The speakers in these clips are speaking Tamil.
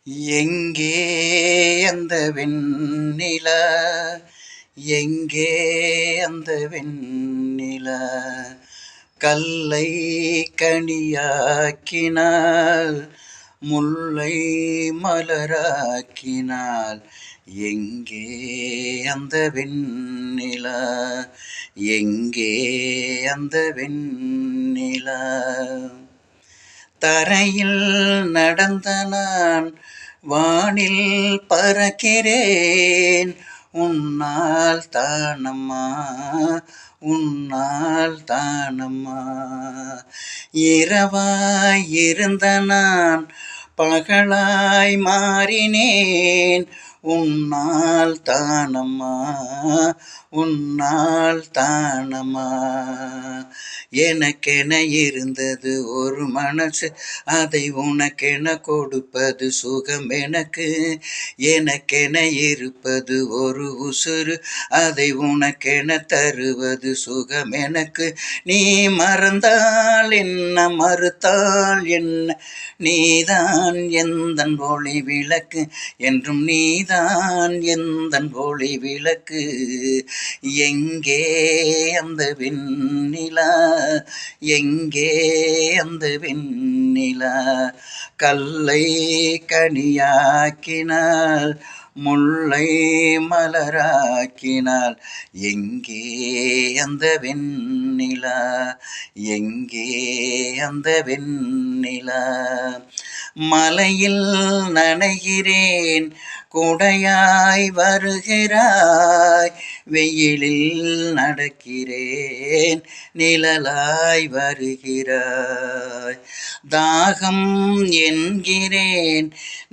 எங்கே அந்த வெண்ணிலா? எங்கே அந்த வெண்ணிலா? கல்லை கனியாக்கினாள், முல்லை மலராக்கினாள். எங்கே அந்த வெண்ணிலா? எங்கே அந்த வெண்ணிலா? தரையில் நடந்த நான் வானில் பறக்கிறேன். உன்னால் தானம்மா, உன்னால் தானம்மா. இரவாய் இருந்த நான் பகலாய் மாறினேன். உன்னால் தானம்மா, உன்னால் தானம்மா. எனக்கென இருந்தது ஒரு மனசு, அதை உனக்கென கொடுப்பது சுகம் எனக்கு. எனக்கென இருப்பது ஒரு உசுறு, அதை உனக்கென தருவது சுகம் எனக்கு. நீ மறந்தால் என்ன, மறுத்தால் என்ன, நீதான் எந்தன் ஒளி விளக்கு, என்றும் நீதான் எந்தன் ஒளி விளக்கு. எங்கே அந்த வெண்ணிலா? எங்கே அந்த வெண்ணிலா? கல்லை கனியாக்கினாள், முல்லை மலராக்கினாள். எங்கே அந்த வெண்ணிலா? எங்கே அந்த வெண்ணிலா? மலையில் நனைகிறேன், குடையாய் வருகிறாய். வெயிலில் நடக்கிறேன், நிழலாய் வருகிறாய். தாகம் என்கிறேன்,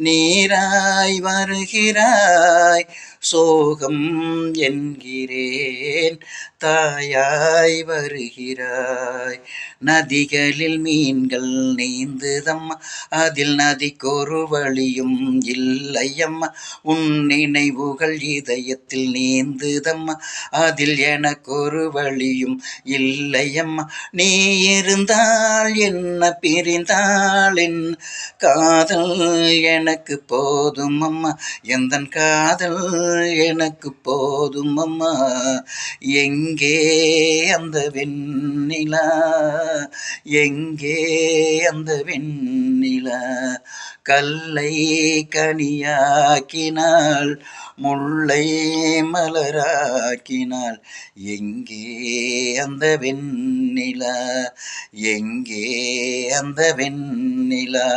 நீராய் வருகிறாய். சோகம் என்கிறேன், தாயாய் வருகிறாய். நதிகளில் மீன்கள் நீந்துதம்மா, அதில் நதிக்கொரு வழியும் இல்லையம்மா. உன் நினைவுகள் இதயத்தில் நீந்துதம்மா, அதில் எனக்கொரு வழியும் இல்லையம்மா. நீ இருந்தால் என்ன, பிரிந்தால் என்ன, காதல் எனக்கு போதும் அம்மா. எந்தன் காதல் எனக்கு போதும் அம்மா. எங்கே அந்த வெண்ணிலா? எங்கே அந்த வெண்ணிலா? கல்லை கனியாக்கினாள், முல்லை மலராக்கினாள். எங்கே அந்த வெண்ணிலா? எங்கே அந்த வெண்ணிலா?